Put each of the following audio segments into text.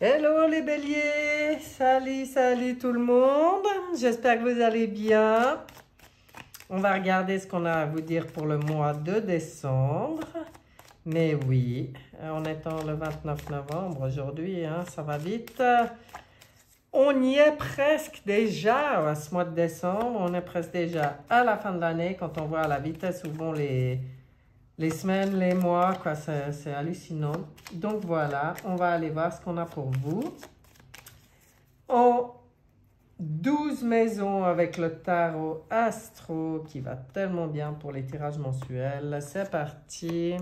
Hello les béliers, salut tout le monde, j'espère que vous allez bien. On va regarder ce qu'on a à vous dire pour le mois de décembre. Mais oui, on est le 29 novembre aujourd'hui, hein, ça va vite. On y est presque déjà à ce mois de décembre, on est presque déjà à la fin de l'année quand on voit la vitesse où vont les semaines, les mois, quoi, c'est hallucinant. Donc voilà, on va aller voir ce qu'on a pour vous. En 12 maisons avec le tarot astro qui va tellement bien pour les tirages mensuels. C'est parti.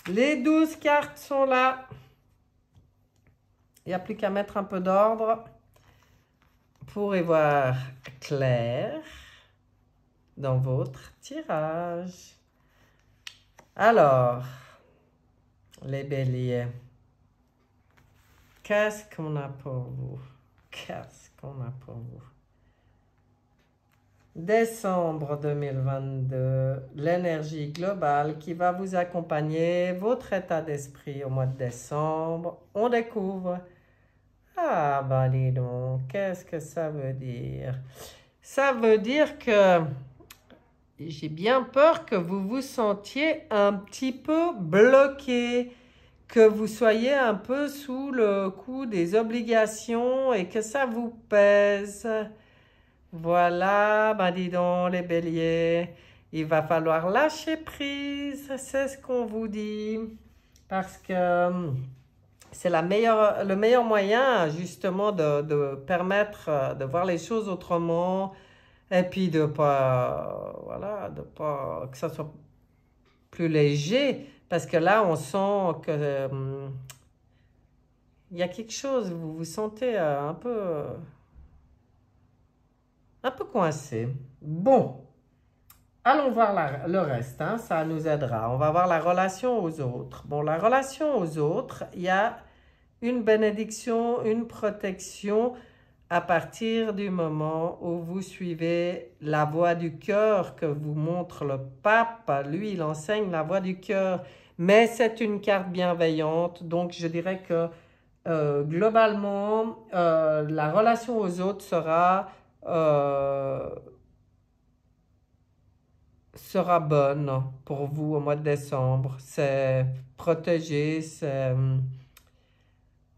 Les 12 cartes sont là. Il n'y a plus qu'à mettre un peu d'ordre pour y voir clair dans votre tirage. Alors, les béliers, qu'est-ce qu'on a pour vous? Qu'est-ce qu'on a pour vous? Décembre 2022, l'énergie globale qui va vous accompagner, votre état d'esprit au mois de décembre. On découvre. Ah ben dis donc, qu'est-ce que ça veut dire? Ça veut dire que j'ai bien peur que vous vous sentiez un petit peu bloqué, que vous soyez un peu sous le coup des obligations et que ça vous pèse. Voilà, ben dis donc les béliers, il va falloir lâcher prise, c'est ce qu'on vous dit, parce que c'est le meilleur moyen justement de permettre de voir les choses autrement et puis de pas, voilà, de pas que ça soit plus léger, parce que là on sent que il y a quelque chose, vous vous sentez un peu coincé. Bon, allons voir le reste, hein, ça nous aidera. On va voir la relation aux autres. Bon, la relation aux autres, il y a une bénédiction, une protection à partir du moment où vous suivez la voie du cœur que vous montre le pape. Lui, il enseigne la voie du cœur, mais c'est une carte bienveillante, donc je dirais que globalement, la relation aux autres sera bonne pour vous au mois de décembre. C'est protégé, c'est...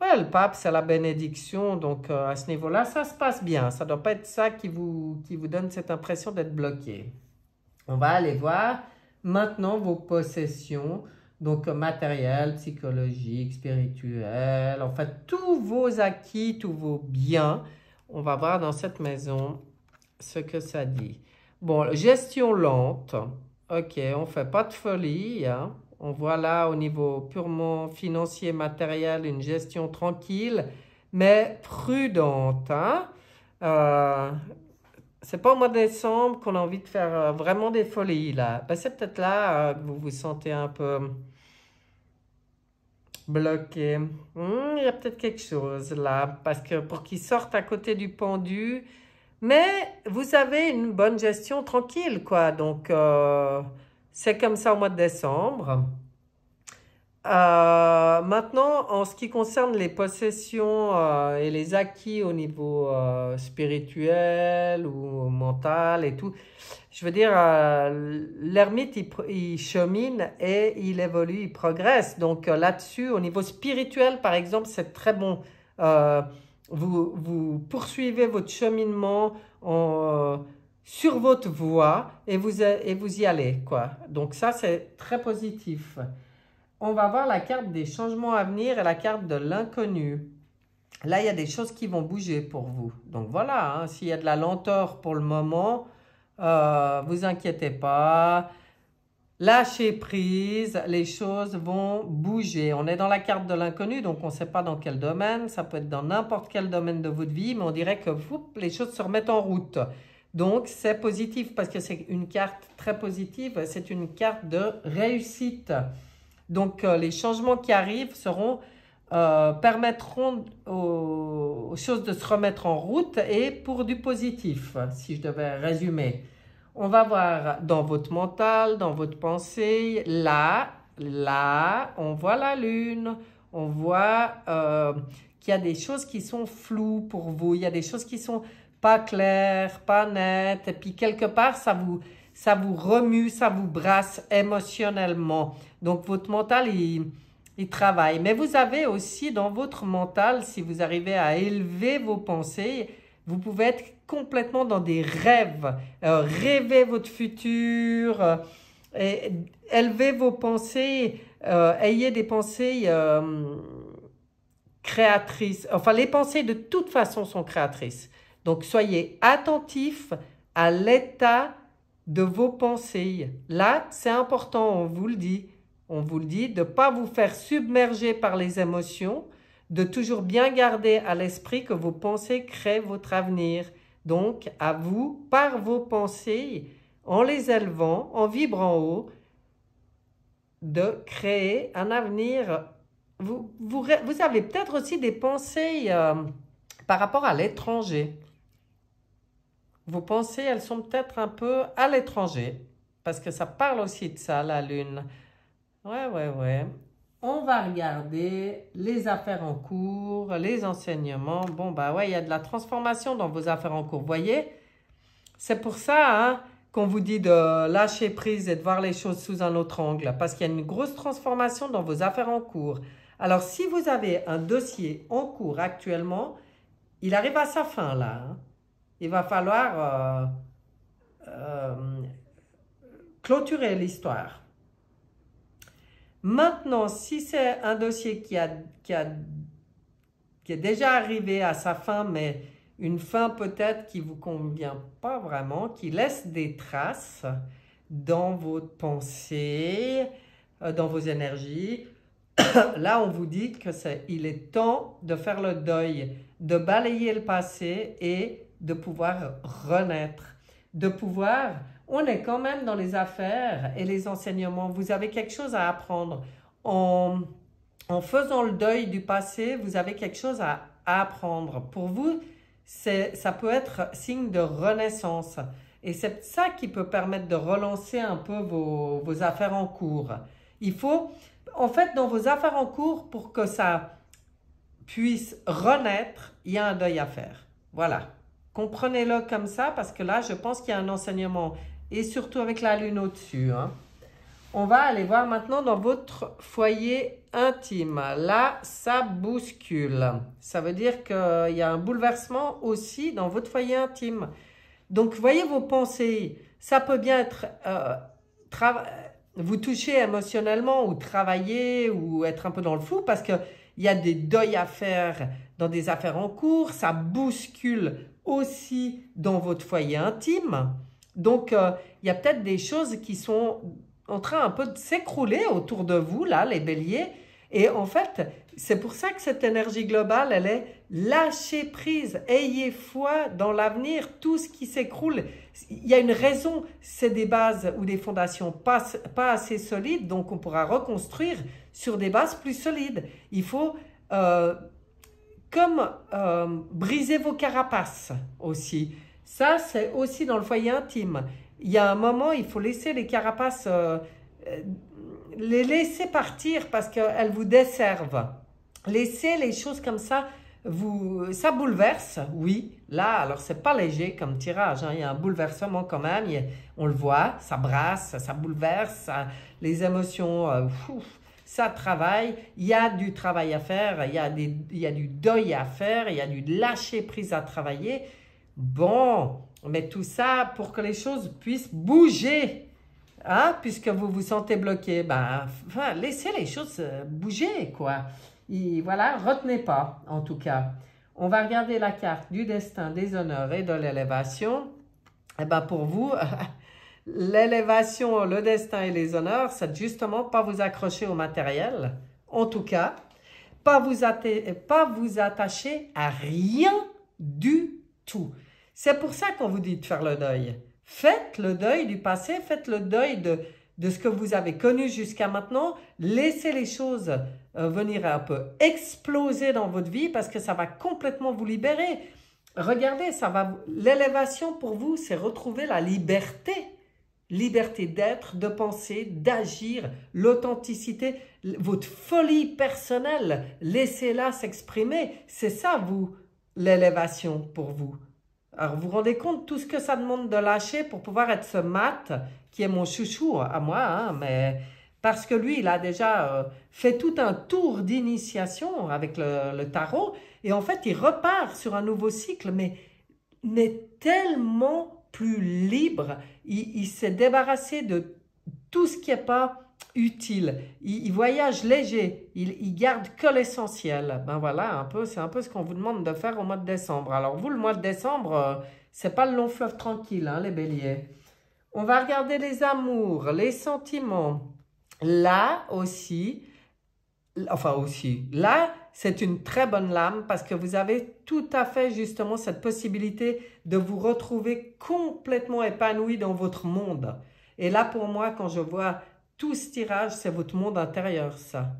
Ouais, le pape, c'est la bénédiction, donc à ce niveau-là, ça se passe bien. Ça ne doit pas être ça qui vous donne cette impression d'être bloqué. On va aller voir maintenant vos possessions, donc matériel, psychologique, spirituel, en fait, tous vos acquis, tous vos biens. On va voir dans cette maison ce que ça dit. Bon, gestion lente. Ok, on ne fait pas de folie, hein. On voit là au niveau purement financier, matériel, une gestion tranquille, mais prudente, hein. C'est pas au mois de décembre qu'on a envie de faire vraiment des folies, là. Ben, c'est peut-être là que vous vous sentez un peu bloqué. Il y a peut-être quelque chose là, parce que pour qu'il sorte à côté du pendu, mais vous avez une bonne gestion tranquille, quoi. Donc, c'est comme ça au mois de décembre. Maintenant, en ce qui concerne les possessions et les acquis au niveau spirituel ou mental et tout, je veux dire, l'ermite, il chemine et il évolue, il progresse. Donc là-dessus, au niveau spirituel, par exemple, c'est très bon. Euh, vous poursuivez votre cheminement sur votre voie et vous y allez, quoi. Donc ça, c'est très positif. On va voir la carte des changements à venir et la carte de l'inconnu. Là, il y a des choses qui vont bouger pour vous. Donc voilà, hein, s'il y a de la lenteur pour le moment, vous inquiétez pas. Lâchez prise, les choses vont bouger. On est dans la carte de l'inconnu, donc on ne sait pas dans quel domaine. Ça peut être dans n'importe quel domaine de votre vie, mais on dirait que les choses se remettent en route. Donc c'est positif parce que c'est une carte très positive. C'est une carte de réussite. Donc les changements qui arrivent seront permettront aux choses de se remettre en route et pour du positif, si je devais résumer. On va voir dans votre mental, dans votre pensée, là, on voit la lune, on voit qu'il y a des choses qui sont floues pour vous, il y a des choses qui sont pas claires, pas nettes, et puis quelque part, ça vous remue, ça vous brasse émotionnellement. Donc, votre mental, il travaille. Mais vous avez aussi dans votre mental, si vous arrivez à élever vos pensées, vous pouvez être complètement dans des rêves, rêver votre futur, et élever vos pensées, ayez des pensées créatrices. Enfin, les pensées de toute façon sont créatrices. Donc, soyez attentifs à l'état de vos pensées. Là, c'est important, on vous le dit. On vous le dit, de ne pas vous faire submerger par les émotions, de toujours bien garder à l'esprit que vos pensées créent votre avenir. Donc, à vous, par vos pensées, en les élevant, en vibrant haut, de créer un avenir. Vous avez peut-être aussi des pensées par rapport à l'étranger. Vos pensées, elles sont peut-être un peu à l'étranger, parce que ça parle aussi de ça, la lune. Ouais. On va regarder les affaires en cours, les enseignements. Bon, bah ouais, il y a de la transformation dans vos affaires en cours. Vous voyez, c'est pour ça qu'on vous dit de lâcher prise et de voir les choses sous un autre angle, parce qu'il y a une grosse transformation dans vos affaires en cours. Alors, si vous avez un dossier en cours actuellement, il arrive à sa fin là. Il va falloir clôturer l'histoire. Maintenant, si c'est un dossier qui est déjà arrivé à sa fin, mais une fin peut-être qui ne vous convient pas vraiment, qui laisse des traces dans votre pensée, dans vos énergies, là on vous dit qu'il est temps de faire le deuil, de balayer le passé et de pouvoir renaître, de pouvoir... On est quand même dans les affaires et les enseignements. Vous avez quelque chose à apprendre. En faisant le deuil du passé, vous avez quelque chose à apprendre. Pour vous, ça peut être signe de renaissance. Et c'est ça qui peut permettre de relancer un peu vos affaires en cours. Il faut, en fait, dans vos affaires en cours, pour que ça puisse renaître, il y a un deuil à faire. Voilà. Comprenez-le comme ça, parce que là, je pense qu'il y a un enseignement, et surtout avec la lune au-dessus. On va aller voir maintenant dans votre foyer intime. Là, ça bouscule. Ça veut dire qu'il y a un bouleversement aussi dans votre foyer intime. Donc, voyez vos pensées. Ça peut bien être vous toucher émotionnellement ou travailler ou être un peu dans le flou parce qu'il y a des deuils à faire dans des affaires en cours. Ça bouscule aussi dans votre foyer intime. Donc, il y a peut-être des choses qui sont en train un peu de s'écrouler autour de vous, là, les béliers. Et en fait, c'est pour ça que cette énergie globale, elle est lâcher prise. Ayez foi dans l'avenir, tout ce qui s'écroule. Il y a une raison, c'est des bases ou des fondations pas assez solides, donc on pourra reconstruire sur des bases plus solides. Il faut briser vos carapaces aussi. Ça, c'est aussi dans le foyer intime. Il y a un moment, il faut laisser les carapaces, les laisser partir parce qu'elles vous desservent. Laissez les choses comme ça, ça bouleverse, oui. Là, alors c'est pas léger comme tirage, il y a un bouleversement quand même, on le voit, ça brasse, ça bouleverse, les émotions, ça travaille, il y a du travail à faire, il y a du deuil à faire, il y a du lâcher prise à travailler. Bon, mais tout ça pour que les choses puissent bouger, puisque vous vous sentez bloqué, laissez les choses bouger, quoi. Et voilà, retenez pas, en tout cas. On va regarder la carte du destin, des honneurs et de l'élévation. Et pour vous, l'élévation, le destin et les honneurs, c'est justement pas vous accrocher au matériel, en tout cas, pas vous attacher à rien du tout. C'est pour ça qu'on vous dit de faire le deuil. Faites le deuil du passé, faites le deuil de ce que vous avez connu jusqu'à maintenant. Laissez les choses venir un peu exploser dans votre vie parce que ça va complètement vous libérer. Regardez, l'élévation pour vous, c'est retrouver la liberté. Liberté d'être, de penser, d'agir, l'authenticité, votre folie personnelle, laissez-la s'exprimer. C'est ça, vous, l'élévation pour vous. Alors, vous vous rendez compte de tout ce que ça demande de lâcher pour pouvoir être ce Matt, qui est mon chouchou à moi, hein, mais parce que lui, il a déjà fait tout un tour d'initiation avec le tarot, et en fait, il repart sur un nouveau cycle, mais tellement plus libre. Il s'est débarrassé de tout ce qui n'est pas utile. Il voyage léger. Il garde que l'essentiel. Ben voilà, c'est un peu ce qu'on vous demande de faire au mois de décembre. Alors vous, le mois de décembre, c'est pas le long fleuve tranquille, hein, les béliers. On va regarder les amours, les sentiments. Là aussi, là, c'est une très bonne lame parce que vous avez tout à fait justement cette possibilité de vous retrouver complètement épanoui dans votre monde. Et là, pour moi, quand je vois tout ce tirage, c'est votre monde intérieur, ça.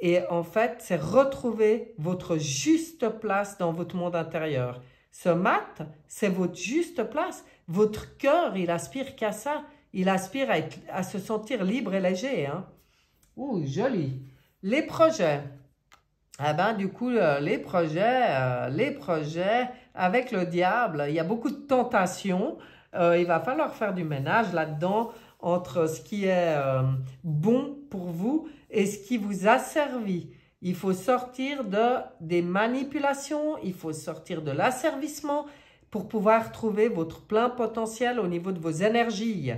Et en fait, c'est retrouver votre juste place dans votre monde intérieur. Ce mat, c'est votre juste place. Votre cœur, il aspire qu'à ça. Il aspire à se sentir libre et léger. Hein. Ouh, joli. Les projets. Ah ben, du coup, les projets, avec le diable, il y a beaucoup de tentations. Il va falloir faire du ménage là-dedans entre ce qui est bon pour vous et ce qui vous a servi. Il faut sortir des manipulations, il faut sortir de l'asservissement pour pouvoir trouver votre plein potentiel au niveau de vos énergies.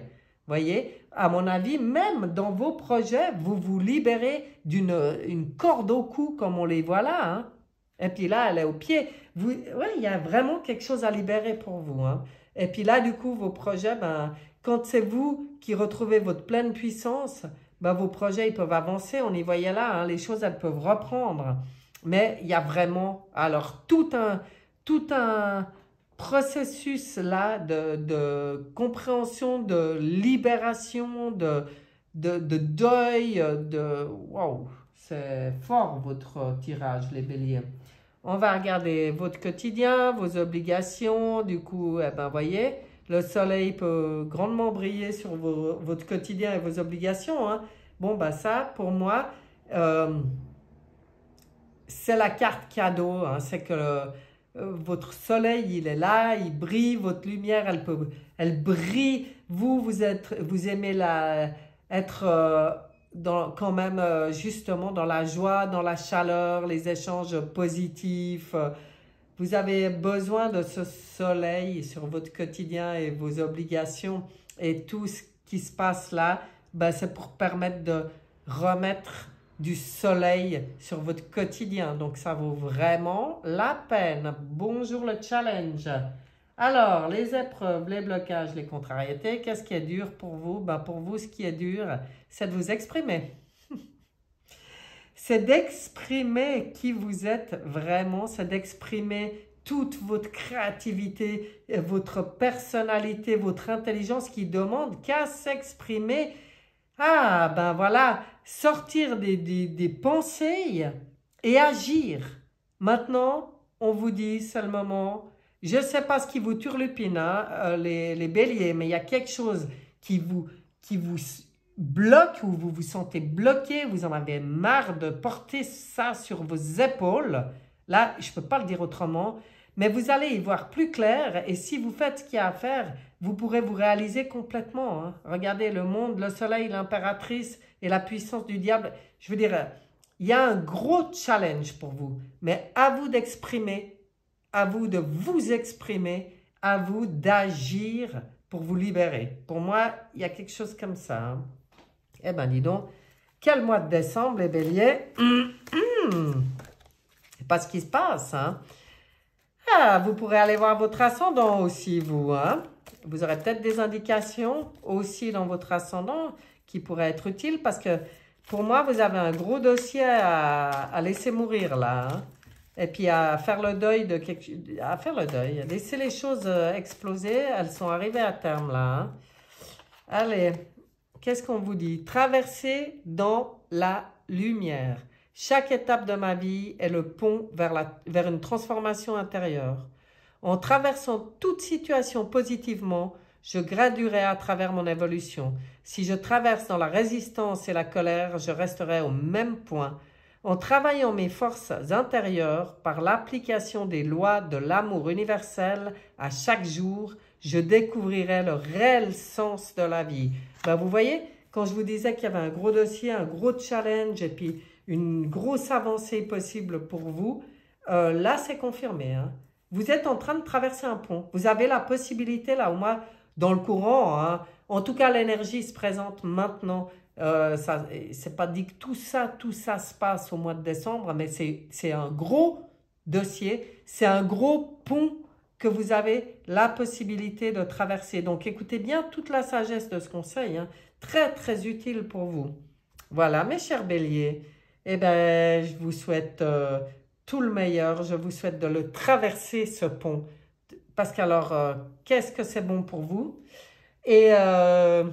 Voyez, à mon avis, même dans vos projets, vous vous libérez d'une corde au cou comme on les voit là. Hein? Et puis là, elle est au pied. Oui, il y a vraiment quelque chose à libérer pour vous. Hein? Et puis là, du coup, vos projets, quand c'est vous qui retrouvez votre pleine puissance, vos projets ils peuvent avancer. On y voyait là, hein, les choses, elles peuvent reprendre. Mais il y a vraiment, alors, tout un processus là de compréhension, de libération, de deuil, Wow, c'est fort votre tirage, les béliers. On va regarder votre quotidien, vos obligations. Du coup, voyez, le soleil peut grandement briller sur votre quotidien et vos obligations. Hein. Bon, ça, pour moi, c'est la carte cadeau. Hein. C'est que votre soleil, il est là, il brille, votre lumière, elle brille. Vous aimez être quand même justement dans la joie, dans la chaleur, les échanges positifs. Vous avez besoin de ce soleil sur votre quotidien et vos obligations et tout ce qui se passe là, c'est pour permettre de remettre du soleil sur votre quotidien. Donc, ça vaut vraiment la peine. Bonjour le challenge. Alors, les épreuves, les blocages, les contrariétés, qu'est-ce qui est dur pour vous? Pour vous, ce qui est dur, c'est de vous exprimer. C'est d'exprimer qui vous êtes vraiment, c'est d'exprimer toute votre créativité, votre personnalité, votre intelligence qui demande qu'à s'exprimer. Ah, voilà, sortir des pensées et agir. Maintenant, on vous dit, c'est le moment. Je ne sais pas ce qui vous turlupine, hein, les béliers, mais il y a quelque chose qui vous bloque ou vous vous sentez bloqué, vous en avez marre de porter ça sur vos épaules. Là, je ne peux pas le dire autrement, mais vous allez y voir plus clair et si vous faites ce qu'il y a à faire, vous pourrez vous réaliser complètement. Hein. Regardez le monde, le soleil, l'impératrice et la puissance du diable. Je veux dire, il y a un gros challenge pour vous, mais à vous d'exprimer, à vous de vous exprimer, à vous d'agir pour vous libérer. Pour moi, il y a quelque chose comme ça. Hein. Eh bien, dis donc, quel mois de décembre, les béliers? C'est pas ce qui se passe. Hein. Ah, vous pourrez aller voir votre ascendant aussi, vous. Hein. Vous aurez peut-être des indications aussi dans votre ascendant qui pourraient être utiles parce que pour moi, vous avez un gros dossier à laisser mourir là. Hein. Et puis à faire le deuil à faire le deuil, laisser les choses exploser, elles sont arrivées à terme là. Hein. Allez, qu'est-ce qu'on vous dit? Traverser dans la lumière. Chaque étape de ma vie est le pont vers une transformation intérieure. En traversant toute situation positivement, je graduerai à travers mon évolution. Si je traverse dans la résistance et la colère, je resterai au même point. En travaillant mes forces intérieures par l'application des lois de l'amour universel à chaque jour, je découvrirai le réel sens de la vie. Ben, vous voyez, quand je vous disais qu'il y avait un gros dossier, un gros challenge et puis une grosse avancée possible pour vous, là c'est confirmé. Hein. Vous êtes en train de traverser un pont. Vous avez la possibilité, là, au moins dans le courant, hein, en tout cas l'énergie se présente maintenant. C'est pas dit que tout ça se passe au mois de décembre, mais c'est un gros dossier, c'est un gros pont que vous avez la possibilité de traverser. Donc écoutez bien toute la sagesse de ce conseil, hein, très très utile pour vous. Voilà mes chers béliers, eh ben, je vous souhaite tout le meilleur, je vous souhaite de le traverser ce pont. Parce qu'alors, qu'est-ce que c'est bon pour vous? Et je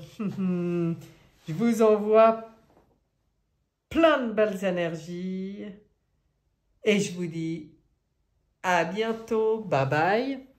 vous envoie plein de belles énergies. Et je vous dis à bientôt. Bye bye.